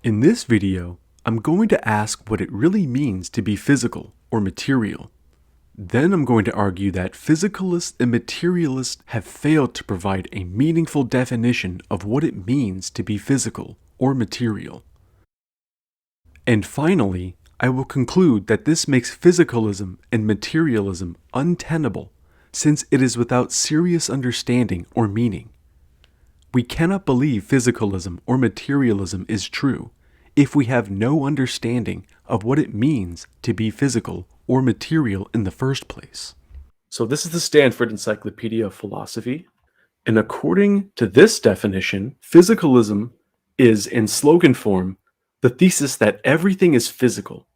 In this video, I'm going to ask what it really means to be physical or material. Then I'm going to argue that physicalists and materialists have failed to provide a meaningful definition of what it means to be physical or material. And finally, I will conclude that this makes physicalism and materialism untenable, since it is without serious understanding or meaning. We cannot believe physicalism or materialism is true if we have no understanding of what it means to be physical or material in the first place. So this is the Stanford Encyclopedia of Philosophy, and according to this definition, physicalism is, in slogan form, the thesis that everything is physical.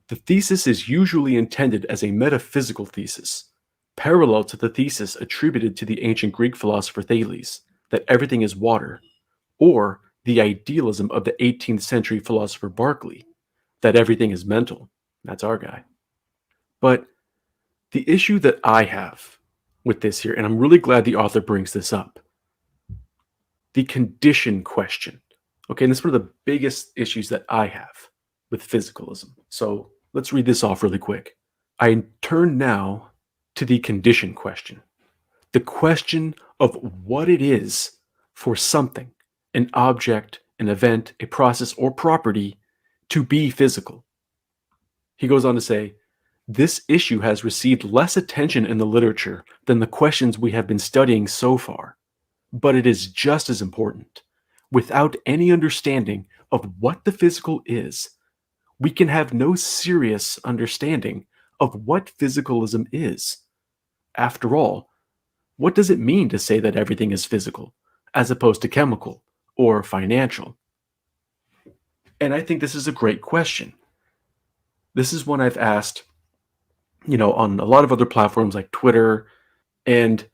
The thesis is usually intended as a metaphysical thesis, parallel to the thesis attributed to the ancient Greek philosopher Thales, that everything is water, or the idealism of the 18th century philosopher Berkeley, that everything is mental. That's our guy. But the issue that I have with this here, and I'm really glad the author brings this up, the condition question. Okay, and this is one of the biggest issues that I have with physicalism. So let's read this off really quick. I turn now to the condition question. The question of what it is for something, an object, an event, a process, or property to be physical. He goes on to say, this issue has received less attention in the literature than the questions we have been studying so far, but it is just as important. Without any understanding of what the physical is, we can have no serious understanding of what physicalism is. After all, what does it mean to say that everything is physical, as opposed to chemical or financial? And I think this is a great question. This is one I've asked, on a lot of other platforms like Twitter, and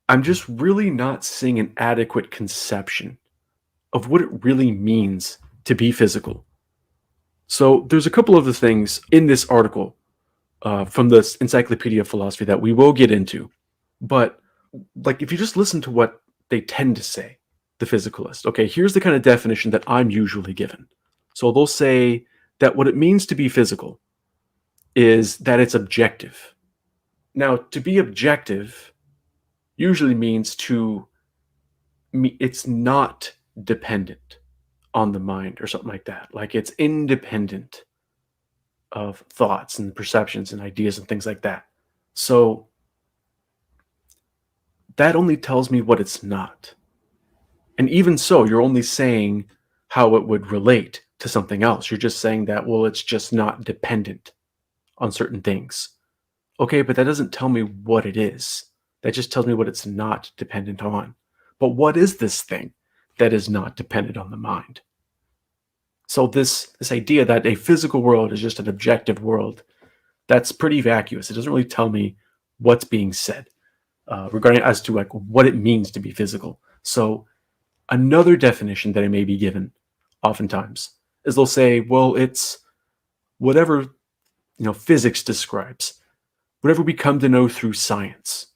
I'm just really not seeing an adequate conception of what it really means to be physical. So there's a couple of the things in this article from the Encyclopedia of Philosophy that we will get into. But if you just listen to what they tend to say, the physicalist, okay, here's the kind of definition that I'm usually given. So they'll say that what it means to be physical is that it's objective. Now, to be objective usually means it's not dependent on the mind or something like that. Like it's independent of thoughts and perceptions and ideas and things like that. So that only tells me what it's not. And even so, you're only saying how it would relate to something else. You're just saying that, well, it's just not dependent on certain things. Okay, but that doesn't tell me what it is. That just tells me what it's not dependent on. But what is this thing that is not dependent on the mind? So this idea that a physical world is just an objective world, that's pretty vacuous. It doesn't really tell me what's being said regarding as to what it means to be physical. So another definition that I may be given oftentimes is they'll say, well, it's whatever physics describes, whatever we come to know through science.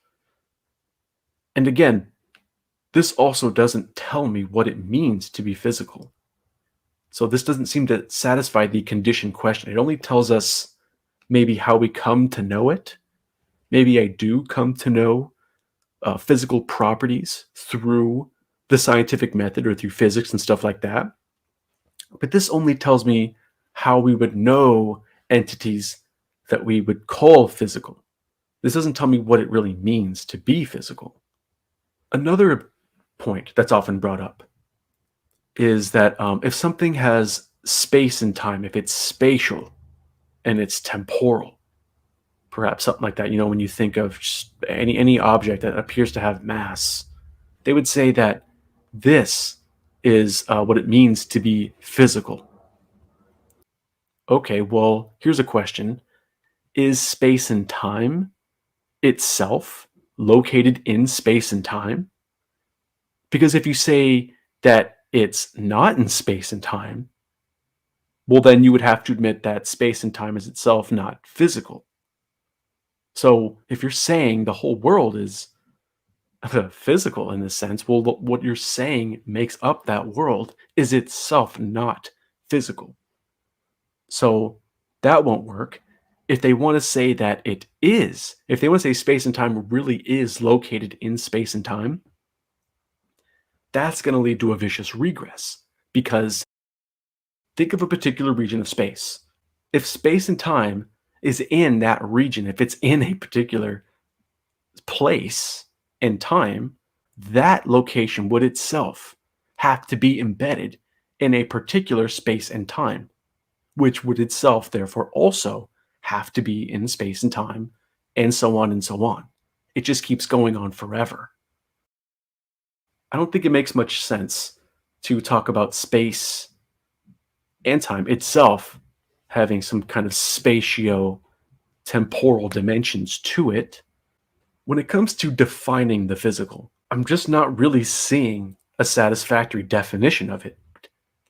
And again, this also doesn't tell me what it means to be physical. So this doesn't seem to satisfy the condition question. It only tells us maybe how we come to know it. Maybe I do come to know physical properties through the scientific method or through physics and stuff like that. But this only tells me how we would know entities that we would call physical. This doesn't tell me what it really means to be physical. Another point that's often brought up is that if something has space and time, if it's spatial and it's temporal, perhaps something like that, when you think of any object that appears to have mass, they would say that this is what it means to be physical. Okay, well, here's a question. Is space and time itself located in space and time? Because if you say that it's not in space and time, well, then you would have to admit that space and time is itself not physical. So if you're saying the whole world is physical in this sense. Well, what you're saying makes up that world is itself not physical. So that won't work. If they want to say that it is, if they want to say space and time really is located in space and time, that's going to lead to a vicious regress. Because think of a particular region of space. If space and time is in that region, if it's in a particular place and time, that location would itself have to be embedded in a particular space and time, which would itself therefore also have to be in space and time, and so on and so on. It just keeps going on forever. I don't think it makes much sense to talk about space and time itself having some kind of spatio-temporal dimensions to it. When it comes to defining the physical, I'm just not really seeing a satisfactory definition of it.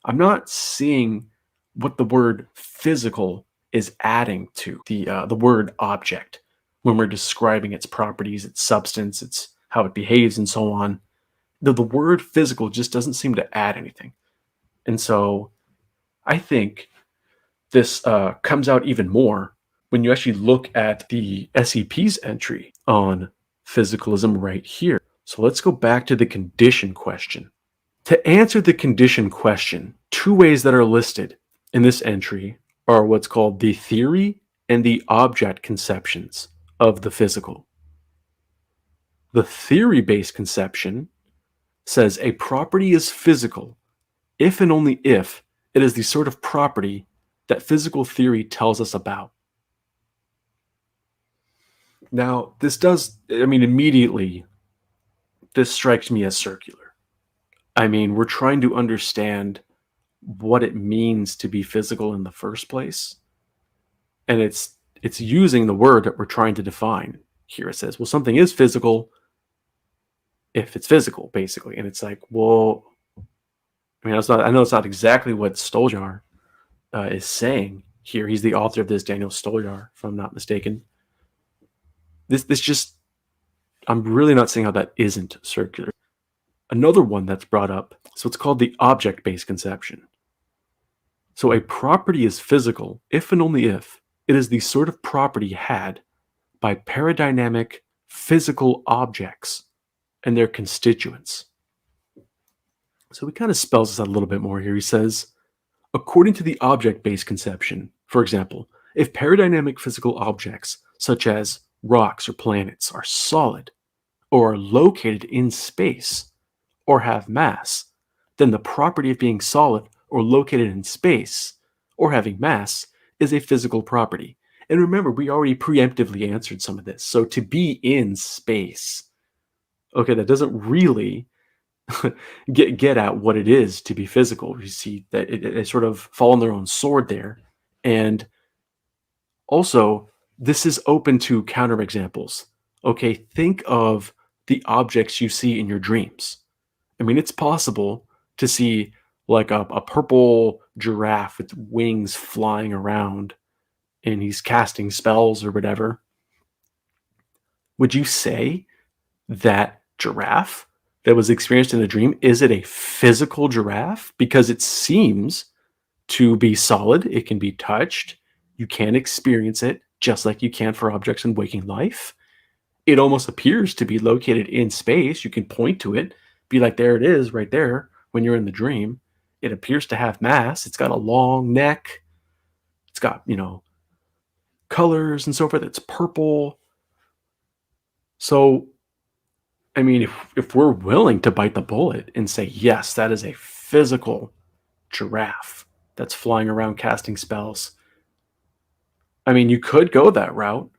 I'm not seeing what the word physical is adding to the word object when we're describing its properties, its substance, its how it behaves, and so on. The word physical just doesn't seem to add anything. And so I think this comes out even more when you actually look at the SEP's entry on physicalism right here. So let's go back to the condition question. To answer the condition question, two ways that are listed in this entry are what's called the theory and the object conceptions of the physical. The theory-based conception says a property is physical if and only if it is the sort of property that physical theory tells us about. Now, immediately, this strikes me as circular. We're trying to understand what it means to be physical in the first place. And it's using the word that we're trying to define. Here it says, well, something is physical if it's physical, basically. And it's like, well, I know it's not exactly what Stoljar is saying here. He's the author of this, Daniel Stoljar, if I'm not mistaken. This just, I'm really not seeing how that isn't circular. Another one that's brought up, so it's called the object-based conception. So a property is physical if and only if it is the sort of property had by paradigmatic physical objects and their constituents. So he kind of spells this out a little bit more here. He says, according to the object-based conception, for example, if paradigmatic physical objects such as rocks or planets are solid or are located in space or have mass, then the property of being solid or located in space or having mass is a physical property. And remember, we already preemptively answered some of this. So to be in space, okay, that doesn't really get at what it is to be physical. You see that it sort of fall on their own sword there. And also, this is open to counterexamples. Okay, think of the objects you see in your dreams. It's possible to see like a purple giraffe with wings flying around and he's casting spells or whatever. Would you say that giraffe that was experienced in a dream, is it a physical giraffe? Because it seems to be solid. It can be touched. You can experience it just like you can for objects in waking life. It almost appears to be located in space. You can point to it, be like, there it is right there when you're in the dream. It appears to have mass. It's got a long neck. It's got, colors and so forth. It's purple. So, if we're willing to bite the bullet and say, yes, that is a physical giraffe that's flying around casting spells, you could go that route,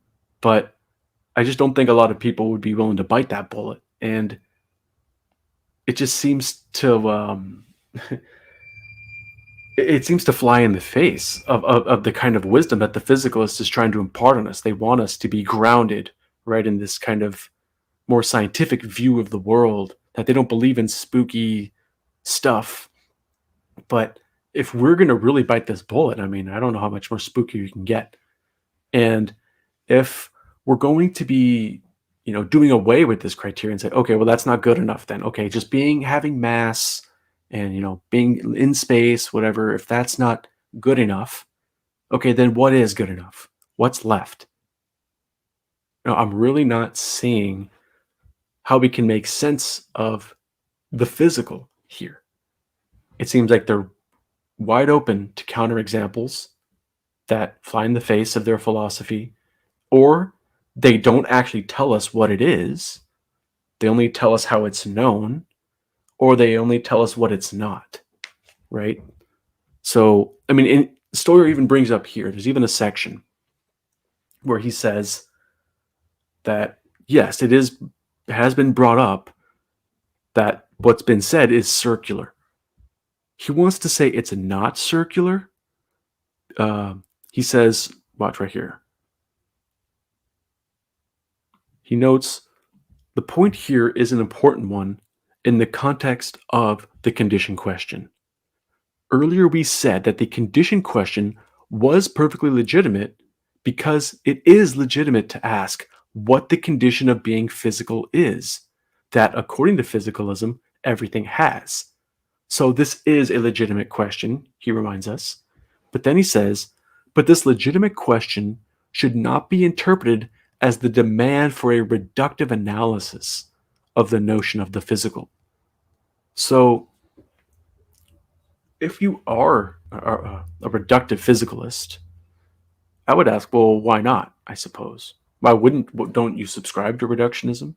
but I just don't think a lot of people would be willing to bite that bullet. And it just seems to it seems to fly in the face of the kind of wisdom that the physicalist is trying to impart on us. They want us to be grounded, right, in this kind of more scientific view of the world, that they don't believe in spooky stuff. But if we're going to really bite this bullet, I don't know how much more spooky you can get. And if we're going to be doing away with this criteria and say, okay, well, that's not good enough then. Okay, just having mass and, being in space, whatever, if that's not good enough, okay, then what is good enough? What's left? I'm really not seeing how we can make sense of the physical here. It seems like they're wide open to counterexamples that fly in the face of their philosophy, or they don't actually tell us what it is. They only tell us how it's known, or they only tell us what it's not, right? So, I mean, Stoyer even brings up here, there's even a section where he says that, yes, it has been brought up that what's been said is circular. He wants to say it's not circular. He says, watch right here. He notes, the point here is an important one in the context of the condition question. Earlier we said that the condition question was perfectly legitimate because it is legitimate to ask what the condition of being physical is, that according to physicalism, everything has. So this is a legitimate question, he reminds us. But then he says, but this legitimate question should not be interpreted as the demand for a reductive analysis of the notion of the physical. So if you are a reductive physicalist, I would ask, well, why not, I suppose? Don't you subscribe to reductionism?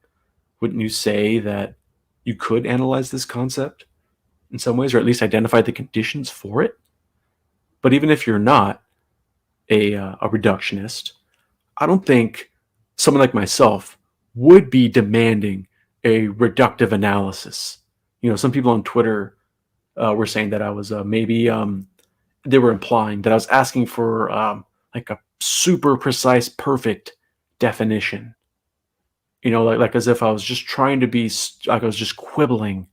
Wouldn't you say that you could analyze this concept in some ways, or at least identify the conditions for it? But even if you're not a reductionist, I don't think someone like myself would be demanding a reductive analysis. Some people on Twitter were saying that I was maybe they were implying that I was asking for like a super precise, perfect definition. Like as if I was just trying to be, like I was just quibbling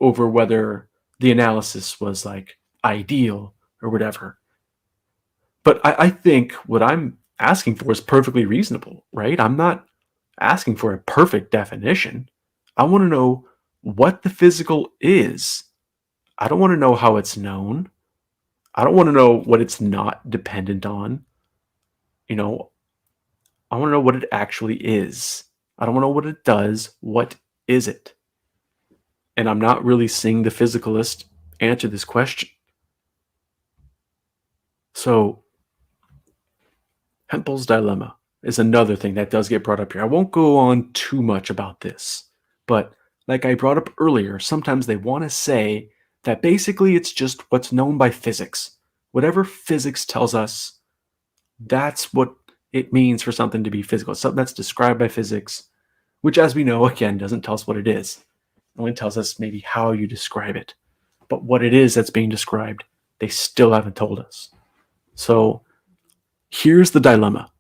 over whether the analysis was like ideal or whatever. But I think what I'm asking for is perfectly reasonable, right? I'm not asking for a perfect definition. I want to know what the physical is. I don't want to know how it's known. I don't want to know what it's not dependent on. I want to know what it actually is. I don't want to know what it does. What is it? And I'm not really seeing the physicalist answer this question. So, Hempel's dilemma is another thing that does get brought up here. I won't go on too much about this, but like I brought up earlier, sometimes they want to say that basically it's just what's known by physics. Whatever physics tells us, that's what it means for something to be physical. It's something that's described by physics, which, as we know, again, doesn't tell us what it is. It only tells us maybe how you describe it. But what it is that's being described, they still haven't told us. So here's the dilemma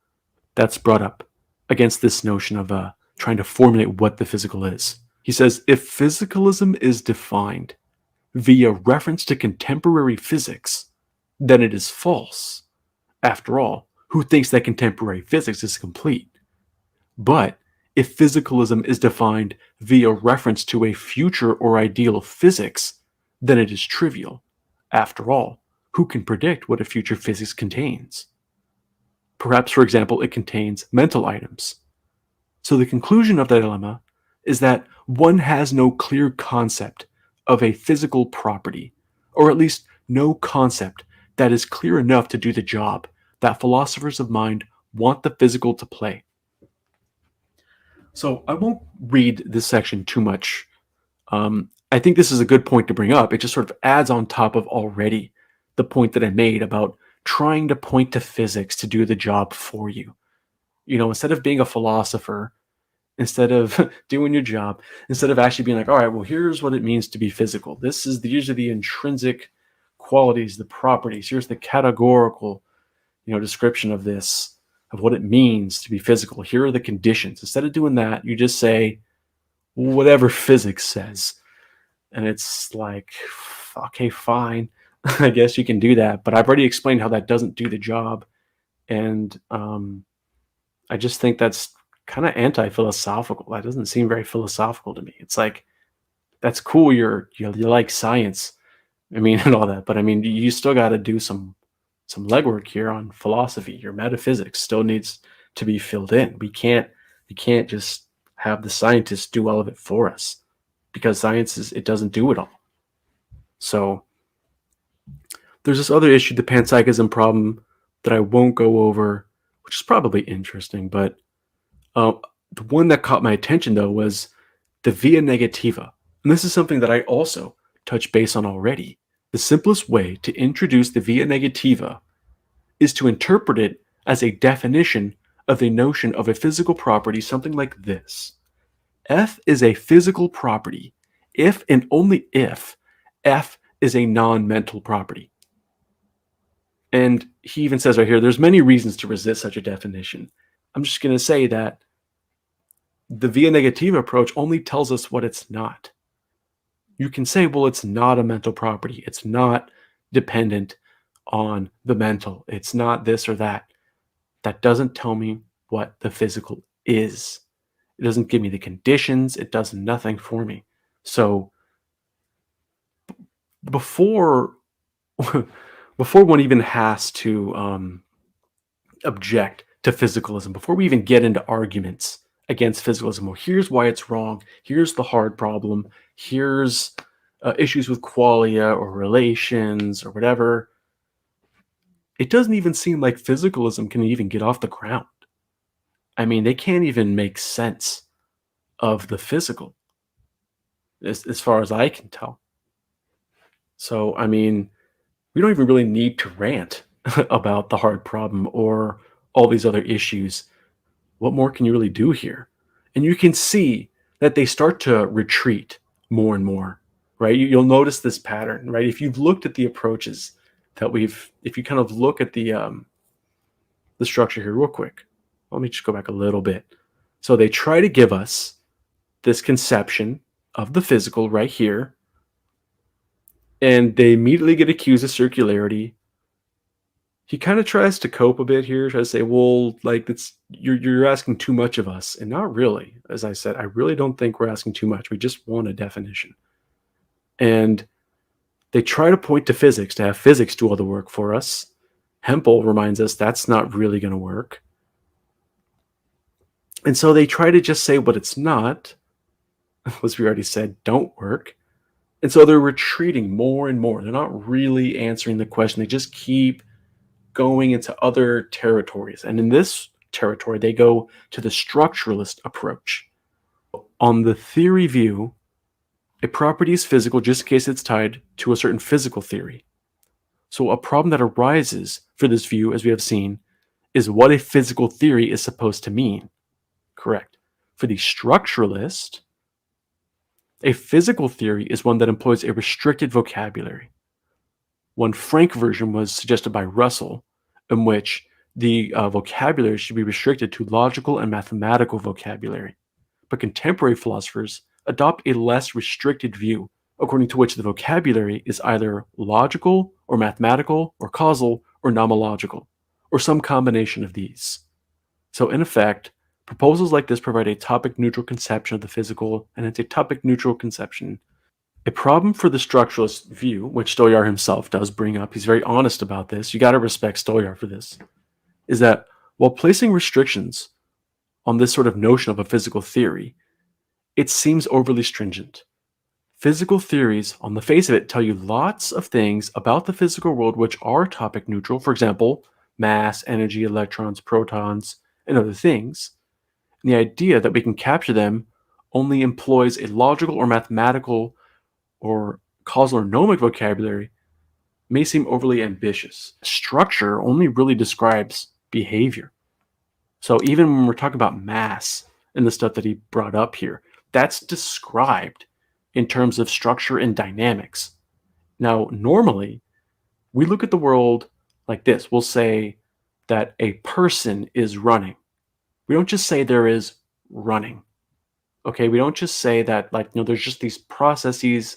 that's brought up against this notion of trying to formulate what the physical is. He says, if physicalism is defined via reference to contemporary physics, then it is false. After all, who thinks that contemporary physics is complete? But if physicalism is defined via reference to a future or ideal physics, then it is trivial. After all, who can predict what a future physics contains? Perhaps, for example, it contains mental items. So the conclusion of the dilemma is that one has no clear concept of a physical property, or at least no concept that is clear enough to do the job that philosophers of mind want the physical to play. So I won't read this section too much. I think this is a good point to bring up. It just sort of adds on top of already the point that I made about trying to point to physics to do the job for you. Instead of being a philosopher, instead of doing your job, instead of actually being like, all right, well, here's what it means to be physical. These are the intrinsic qualities, the properties. Here's the categorical, description of this, of what it means to be physical. Here are the conditions. Instead of doing that, you just say whatever physics says. And it's like, okay, fine. I guess you can do that. But I've already explained how that doesn't do the job. And I just think that's kind of anti-philosophical. That doesn't seem very philosophical to me. It's like, that's cool. You like science, I mean, and all that, but I mean, you still got to do some legwork here on philosophy. Your metaphysics still needs to be filled in. We can't just have the scientists do all of it for us, because it doesn't do it all. So there's this other issue, the panpsychism problem, that I won't go over, which is probably interesting, but the one that caught my attention though was the via negativa. And this is something that I also touched base on already. The simplest way to introduce the via negativa is to interpret it as a definition of the notion of a physical property, something like this. F is a physical property if and only if F is a non-mental property. And he even says right here, there's many reasons to resist such a definition. I'm just going to say that the via negativa approach only tells us what it's not. You can say, well, it's not a mental property. It's not dependent on the mental. It's not this or that. That doesn't tell me what the physical is. It doesn't give me the conditions. It does nothing for me. So before one even has to object to physicalism, before we even get into arguments against physicalism, well, here's why it's wrong. Here's the hard problem. Here's issues with qualia or relations or whatever. It doesn't even seem like physicalism can even get off the ground. I mean, they can't even make sense of the physical, as far as I can tell. So, I mean, we don't even really need to rant about the hard problem or all these other issues. What more can you really do here? And you can see that they start to retreat more and more, right? You'll notice this pattern, right? If you've looked at the approaches that if you kind of look at the structure here real quick, let me just go back a little bit. So they try to give us this conception of the physical right here, and they immediately get accused of circularity. He kind of tries to cope a bit here, tries to say, well, like, you're asking too much of us. And not really. As I said, I really don't think we're asking too much. We just want a definition. And they try to point to physics, to have physics do all the work for us. Hempel reminds us that's not really going to work. And so they try to just say what it's not, as we already said, don't work. And so they're retreating more and more. They're not really answering the question. They just keep going into other territories. And in this territory, they go to the structuralist approach. On the theory view, a property is physical just in case it's tied to a certain physical theory. So a problem that arises for this view, as we have seen, is what a physical theory is supposed to mean. Correct. For the structuralist, a physical theory is one that employs a restricted vocabulary. One frank version was suggested by Russell, in which the vocabulary should be restricted to logical and mathematical vocabulary. But contemporary philosophers adopt a less restricted view, according to which the vocabulary is either logical or mathematical or causal or nomological, or some combination of these. So in effect, proposals like this provide a topic-neutral conception of the physical, and it's a topic-neutral conception. A problem for the structuralist view, which Stoyar himself does bring up, he's very honest about this, you got to respect Stoyar for this, is that while placing restrictions on this sort of notion of a physical theory, it seems overly stringent. Physical theories, on the face of it, tell you lots of things about the physical world which are topic neutral, for example, mass, energy, electrons, protons, and other things. And the idea that we can capture them only employs a logical or mathematical or causal or gnomic vocabulary may seem overly ambitious. Structure only really describes behavior. So even when we're talking about mass and the stuff that he brought up here, that's described in terms of structure and dynamics. Now, normally, we look at the world like this. We'll say that a person is running. We don't just say there is running. Okay, we don't just say that, like, there's just these processes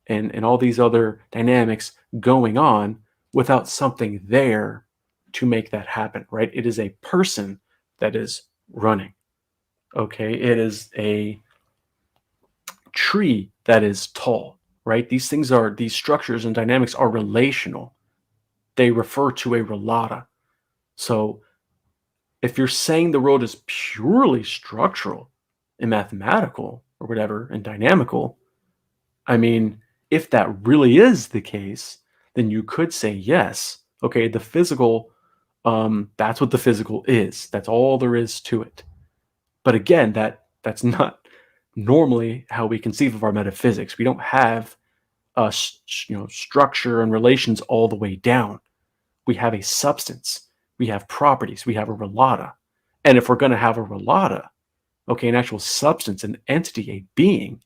and all these other dynamics going on without something there to make that happen, right? It is a person that is running. Okay, it is a tree that is tall, right? These structures and dynamics are relational. They refer to a relata. So if you're saying the world is purely structural and mathematical or whatever and dynamical, I mean, if that really is the case, then you could say yes. Okay, the physical, that's what the physical is. That's all there is to it. But again, that's not normally how we conceive of our metaphysics. We don't have structure and relations all the way down. We have a substance, we have properties, we have a relata. And if we're going to have a relata, okay, an actual substance, an entity, a being,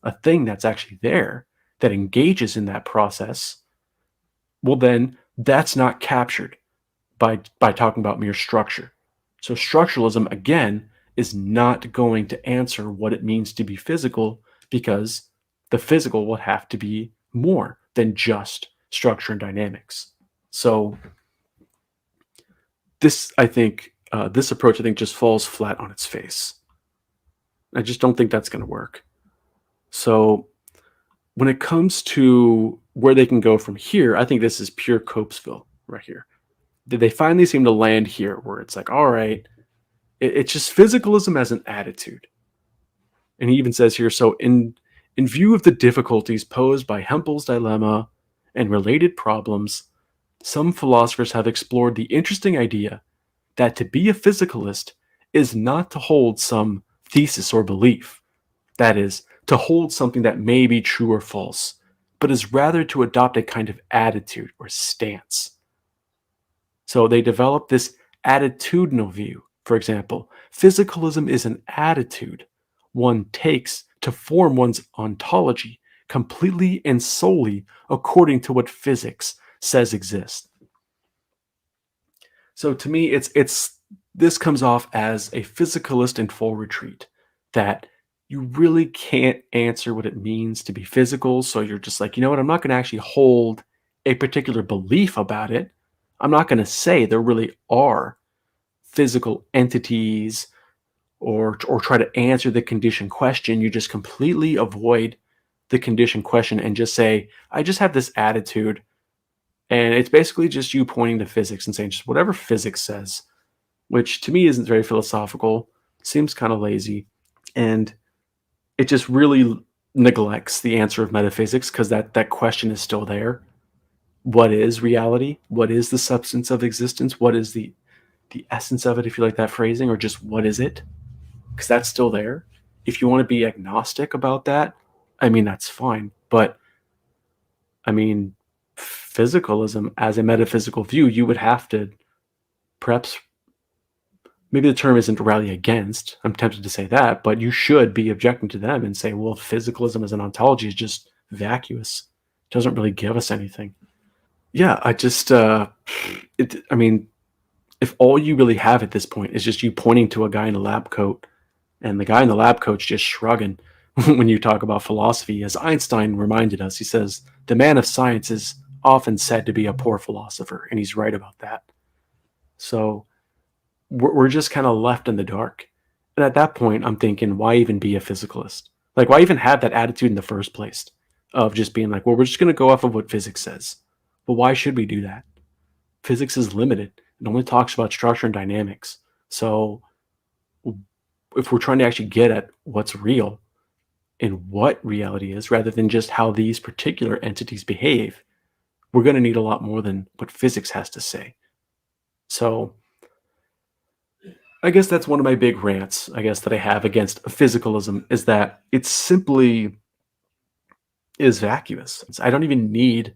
a thing that's actually there that engages in that process, well, then that's not captured by talking about mere structure. So structuralism, again, is not going to answer what it means to be physical, because the physical will have to be more than just structure and dynamics. So this approach, I think, just falls flat on its face. I just don't think that's going to work. So when it comes to where they can go from here, I think this is pure Copesville right here. They finally seem to land here where it's like, all right, it's just physicalism as an attitude. And he even says here, so in view of the difficulties posed by Hempel's dilemma and related problems, some philosophers have explored the interesting idea that to be a physicalist is not to hold some thesis or belief, that is, to hold something that may be true or false, but is rather to adopt a kind of attitude or stance. So they develop this attitudinal view. For example, physicalism is an attitude one takes to form one's ontology completely and solely according to what physics says exists. So to me, it's this comes off as a physicalist in full retreat, that you really can't answer what it means to be physical. So you're just like, you know what, I'm not going to actually hold a particular belief about it. I'm not going to say there really are physical entities or try to answer the condition question. You just completely avoid the condition question and just say, I just have this attitude. And it's basically just you pointing to physics and saying just whatever physics says, which to me isn't very philosophical, seems kind of lazy. And it just really neglects the answer of metaphysics, because that question is still there. What is reality? What is the substance of existence? What is the essence of it, if you like that phrasing, or just what is it? Because that's still there. If you want to be agnostic about that, I mean, that's fine. But I mean, physicalism as a metaphysical view, you would have to perhaps, maybe the term isn't rally against, I'm tempted to say that, but you should be objecting to them and say, well, physicalism as an ontology is just vacuous. It doesn't really give us anything. Yeah, I mean, if all you really have at this point is just you pointing to a guy in a lab coat and the guy in the lab coat's just shrugging when you talk about philosophy, as Einstein reminded us, he says, the man of science is often said to be a poor philosopher, and he's right about that. So we're just kind of left in the dark. And at that point, I'm thinking, why even be a physicalist? Like, why even have that attitude in the first place of just being like, well, we're just going to go off of what physics says. Well, why should we do that? Physics is limited. It only talks about structure and dynamics. So if we're trying to actually get at what's real and what reality is, rather than just how these particular entities behave, we're going to need a lot more than what physics has to say. So I guess that's one of my big rants, I guess, that I have against physicalism, is that it simply is vacuous. I don't even need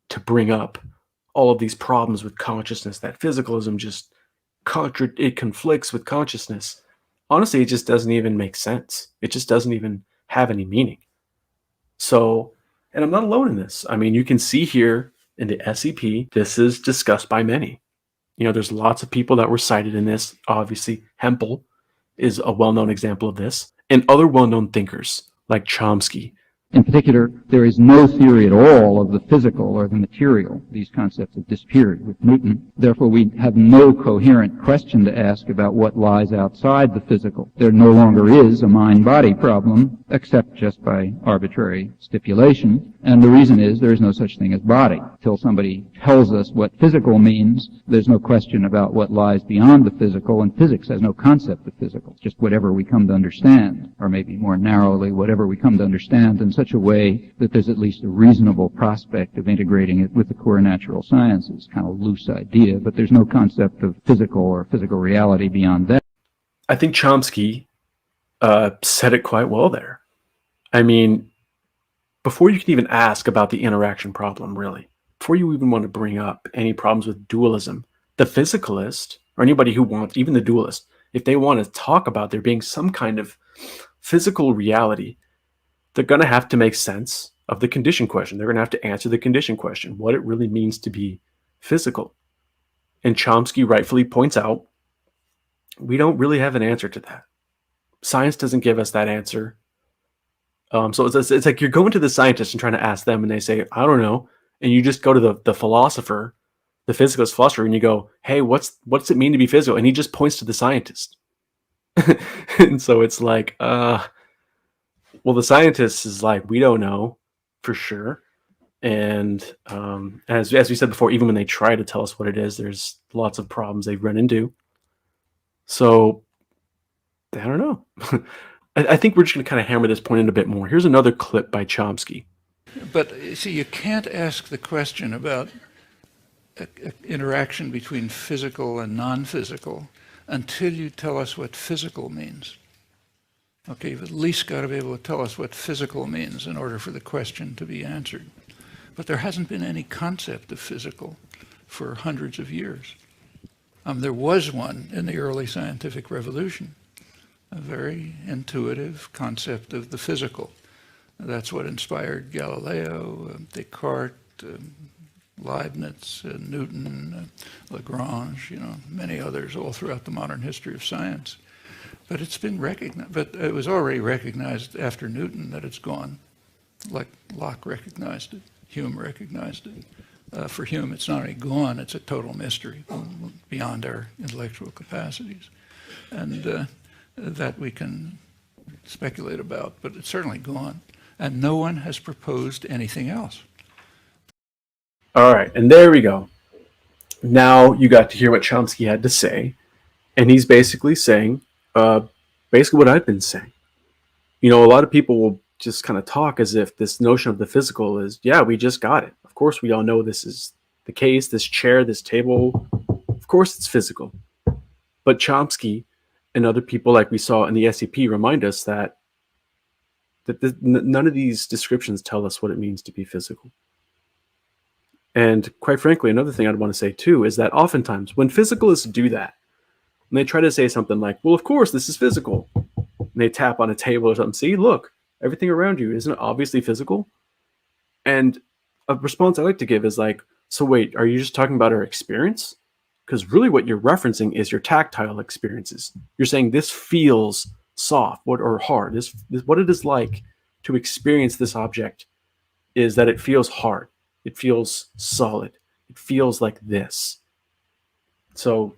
to bring up all of these problems with consciousness that physicalism just it conflicts with consciousness. Honestly, it just doesn't even make sense. It just doesn't even have any meaning. So, and I'm not alone in this. I mean, you can see here in the SEP, this is discussed by many. You know, there's lots of people that were cited in this. Obviously, Hempel is a well-known example of this, and other well-known thinkers like Chomsky, In particular, there is no theory at all of the physical or the material. These concepts have disappeared with Newton. Therefore, we have no coherent question to ask about what lies outside the physical. There no longer is a mind-body problem, except just by arbitrary stipulation. And the reason is there is no such thing as body. Till somebody tells us what physical means, there's no question about what lies beyond the physical, and physics has no concept of physical, just whatever we come to understand, or maybe more narrowly, whatever we come to understand in such a way that there's at least a reasonable prospect of integrating it with the core natural sciences. Kind of loose idea, but there's no concept of physical or physical reality beyond that. I think Chomsky said it quite well there. I mean, before you can even ask about the interaction problem, really, before you even want to bring up any problems with dualism, the physicalist, or anybody who wants, even the dualist, if they want to talk about there being some kind of physical reality, they're going to have to make sense of the condition question. They're going to have to answer the condition question, what it really means to be physical. And Chomsky rightfully points out, we don't really have an answer to that. Science doesn't give us that answer. So it's like you're going to the scientist and trying to ask them, and they say, I don't know. And you just go to the philosopher, the physicalist philosopher, and you go, hey, what's it mean to be physical? And he just points to the scientist. And so it's like, well, the scientist is like, we don't know for sure. And as we said before, even when they try to tell us what it is, there's lots of problems they run into. So I don't know. I think we're just going to kind of hammer this point in a bit more. Here's another clip by Chomsky. But see, you can't ask the question about interaction between physical and non-physical until you tell us what physical means. Okay, you've at least got to be able to tell us what physical means in order for the question to be answered. But there hasn't been any concept of physical for hundreds of years. There was one in the early scientific revolution, a very intuitive concept of the physical. That's what inspired Galileo, Descartes, Leibniz, Newton, Lagrange, many others all throughout the modern history of science. But it's been recognized, but it was already recognized after Newton that it's gone, like Locke recognized it, Hume recognized it. For Hume, it's not only gone, it's a total mystery beyond our intellectual capacities. And that we can speculate about, but it's certainly gone. And no one has proposed anything else. All right, and there we go. Now you got to hear what Chomsky had to say, and he's basically saying, basically what I've been saying. A lot of people will just kind of talk as if this notion of the physical is, yeah, we just got it. Of course, we all know this is the case, this chair, this table, of course it's physical. But Chomsky and other people like we saw in the SEP remind us that none of these descriptions tell us what it means to be physical. And quite frankly, another thing I'd want to say too is that oftentimes when physicalists do that, and they try to say something like, well, of course, this is physical, and they tap on a table or something, see, look, everything around you, isn't it obviously physical? And a response I like to give is like, so wait, are you just talking about our experience? Because really what you're referencing is your tactile experiences. You're saying this feels soft or hard. This what it is like to experience this object is that it feels hard. It feels solid. It feels like this. So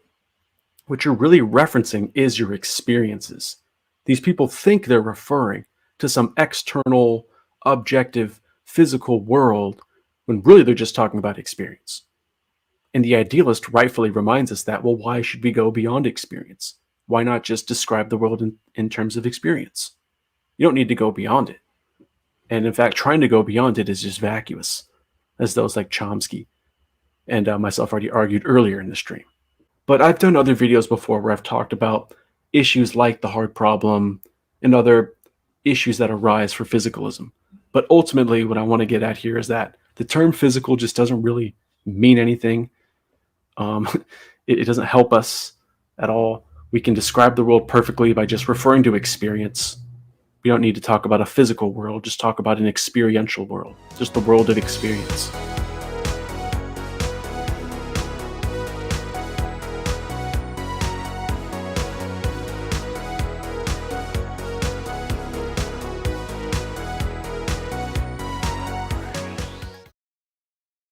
what you're really referencing is your experiences. These people think they're referring to some external, objective, physical world when really they're just talking about experience. And the idealist rightfully reminds us that, well, why should we go beyond experience? Why not just describe the world in terms of experience? You don't need to go beyond it. And in fact, trying to go beyond it is just vacuous, as those like Chomsky and myself already argued earlier in the stream. But I've done other videos before where I've talked about issues like the hard problem and other issues that arise for physicalism. But ultimately, what I want to get at here is that the term physical just doesn't really mean anything. It doesn't help us at all. We can describe the world perfectly by just referring to experience. We don't need to talk about a physical world, just talk about an experiential world, just the world of experience.